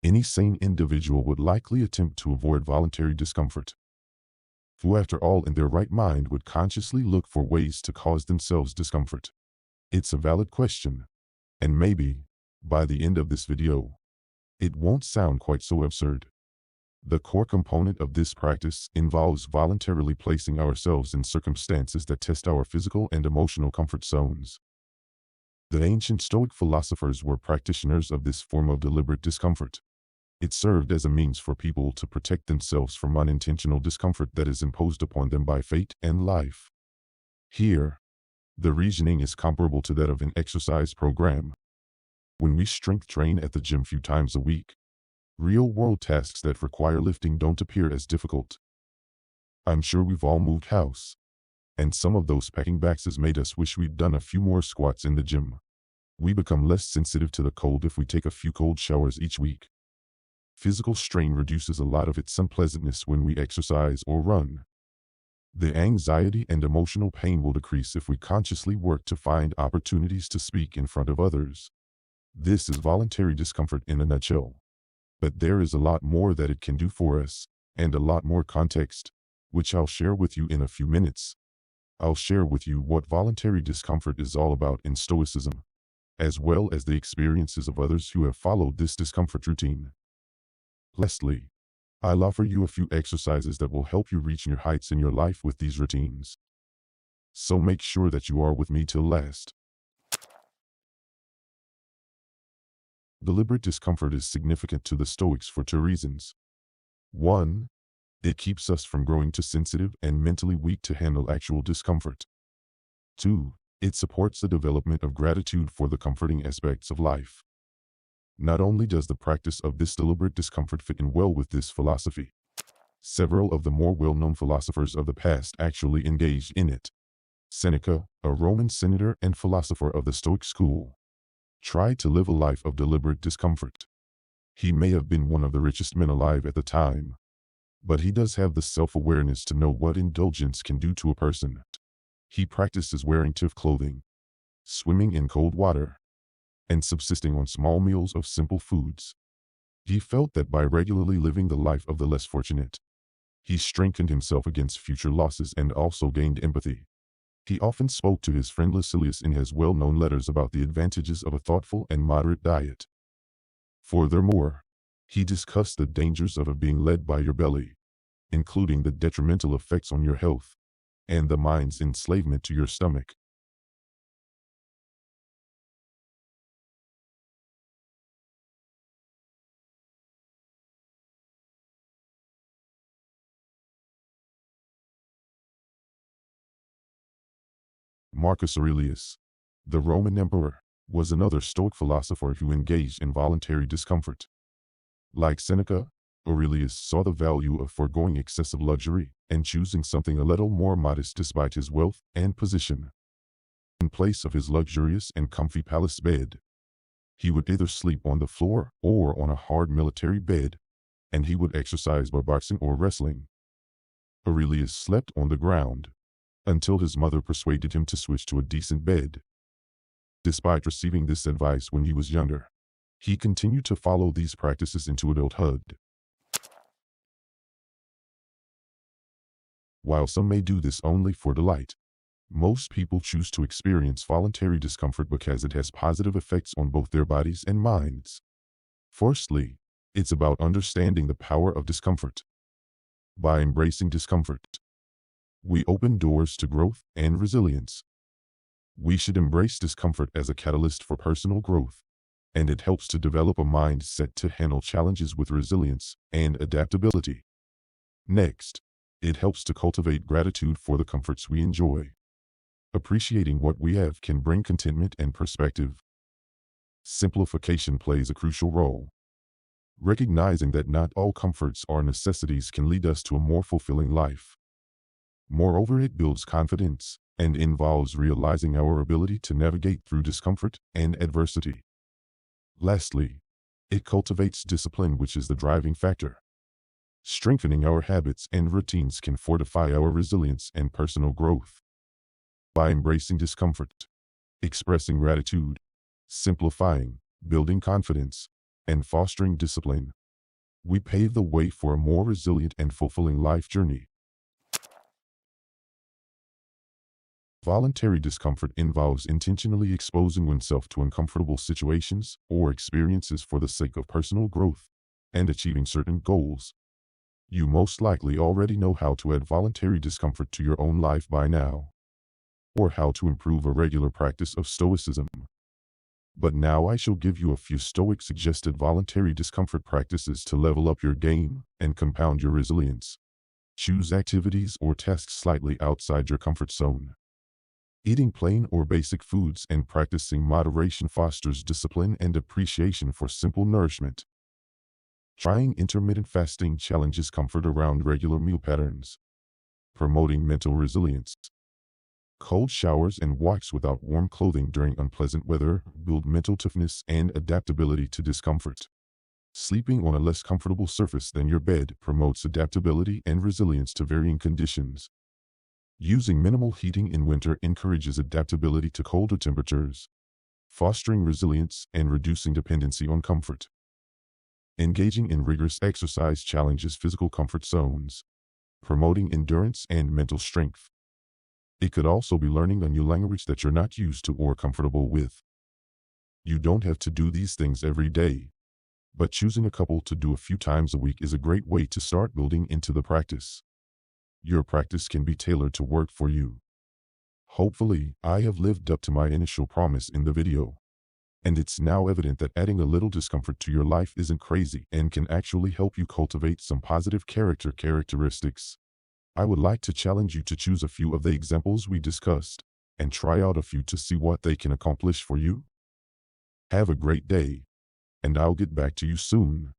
Any sane individual would likely attempt to avoid voluntary discomfort. Who, after all, in their right mind would consciously look for ways to cause themselves discomfort? It's a valid question, and maybe, by the end of this video, it won't sound quite so absurd. The core component of this practice involves voluntarily placing ourselves in circumstances that test our physical and emotional comfort zones. The ancient Stoic philosophers were practitioners of this form of deliberate discomfort. It served as a means for people to protect themselves from unintentional discomfort that is imposed upon them by fate and life. Here, the reasoning is comparable to that of an exercise program. When we strength train at the gym few times a week, real-world tasks that require lifting don't appear as difficult. I'm sure we've all moved house, and some of those packing boxes made us wish we'd done a few more squats in the gym. We become less sensitive to the cold if we take a few cold showers each week. Physical strain reduces a lot of its unpleasantness when we exercise or run. The anxiety and emotional pain will decrease if we consciously work to find opportunities to speak in front of others. This is voluntary discomfort in a nutshell. But there is a lot more that it can do for us, and a lot more context, which I'll share with you in a few minutes. I'll share with you what voluntary discomfort is all about in Stoicism, as well as the experiences of others who have followed this discomfort routine. Lastly, I'll offer you a few exercises that will help you reach new heights in your life with these routines. So make sure that you are with me till last. Deliberate discomfort is significant to the Stoics for two reasons. 1. It keeps us from growing too sensitive and mentally weak to handle actual discomfort. 2. It supports the development of gratitude for the comforting aspects of life. Not only does the practice of this deliberate discomfort fit in well with this philosophy, several of the more well-known philosophers of the past actually engaged in it. Seneca, a Roman senator and philosopher of the Stoic school, tried to live a life of deliberate discomfort. He may have been one of the richest men alive at the time, but he does have the self-awareness to know what indulgence can do to a person. He practices wearing stiff clothing, swimming in cold water, and subsisting on small meals of simple foods. He felt that by regularly living the life of the less fortunate, he strengthened himself against future losses and also gained empathy. He often spoke to his friend Lucilius in his well-known letters about the advantages of a thoughtful and moderate diet. Furthermore, he discussed the dangers of being led by your belly, including the detrimental effects on your health, and the mind's enslavement to your stomach. Marcus Aurelius, the Roman emperor, was another Stoic philosopher who engaged in voluntary discomfort. Like Seneca, Aurelius saw the value of foregoing excessive luxury and choosing something a little more modest despite his wealth and position. In place of his luxurious and comfy palace bed, he would either sleep on the floor or on a hard military bed, and he would exercise by boxing or wrestling. Aurelius slept on the ground until his mother persuaded him to switch to a decent bed. Despite receiving this advice when he was younger, he continued to follow these practices into adulthood. While some may do this only for delight, most people choose to experience voluntary discomfort because it has positive effects on both their bodies and minds. Firstly, it's about understanding the power of discomfort. By embracing discomfort, we open doors to growth and resilience. We should embrace discomfort as a catalyst for personal growth, and it helps to develop a mindset to handle challenges with resilience and adaptability. Next, it helps to cultivate gratitude for the comforts we enjoy. Appreciating what we have can bring contentment and perspective. Simplification plays a crucial role. Recognizing that not all comforts or necessities can lead us to a more fulfilling life. Moreover, it builds confidence and involves realizing our ability to navigate through discomfort and adversity. Lastly, it cultivates discipline, which is the driving factor. Strengthening our habits and routines can fortify our resilience and personal growth. By embracing discomfort, expressing gratitude, simplifying, building confidence, and fostering discipline. We pave the way for a more resilient and fulfilling life journey. Voluntary discomfort involves intentionally exposing oneself to uncomfortable situations or experiences for the sake of personal growth and achieving certain goals. You most likely already know how to add voluntary discomfort to your own life by now, or how to improve a regular practice of stoicism. But now I shall give you a few Stoic suggested voluntary discomfort practices to level up your game and compound your resilience. Choose activities or tasks slightly outside your comfort zone. Eating plain or basic foods and practicing moderation fosters discipline and appreciation for simple nourishment. Trying intermittent fasting challenges comfort around regular meal patterns. Promoting mental resilience. Cold showers and walks without warm clothing during unpleasant weather build mental toughness and adaptability to discomfort. Sleeping on a less comfortable surface than your bed promotes adaptability and resilience to varying conditions. Using minimal heating in winter encourages adaptability to colder temperatures, fostering resilience and reducing dependency on comfort. Engaging in rigorous exercise challenges physical comfort zones, promoting endurance and mental strength. It could also be learning a new language that you're not used to or comfortable with. You don't have to do these things every day, but choosing a couple to do a few times a week is a great way to start building into the practice. Your practice can be tailored to work for you. Hopefully, I have lived up to my initial promise in the video. And it's now evident that adding a little discomfort to your life isn't crazy and can actually help you cultivate some positive characteristics. I would like to challenge you to choose a few of the examples we discussed and try out a few to see what they can accomplish for you. Have a great day, and I'll get back to you soon.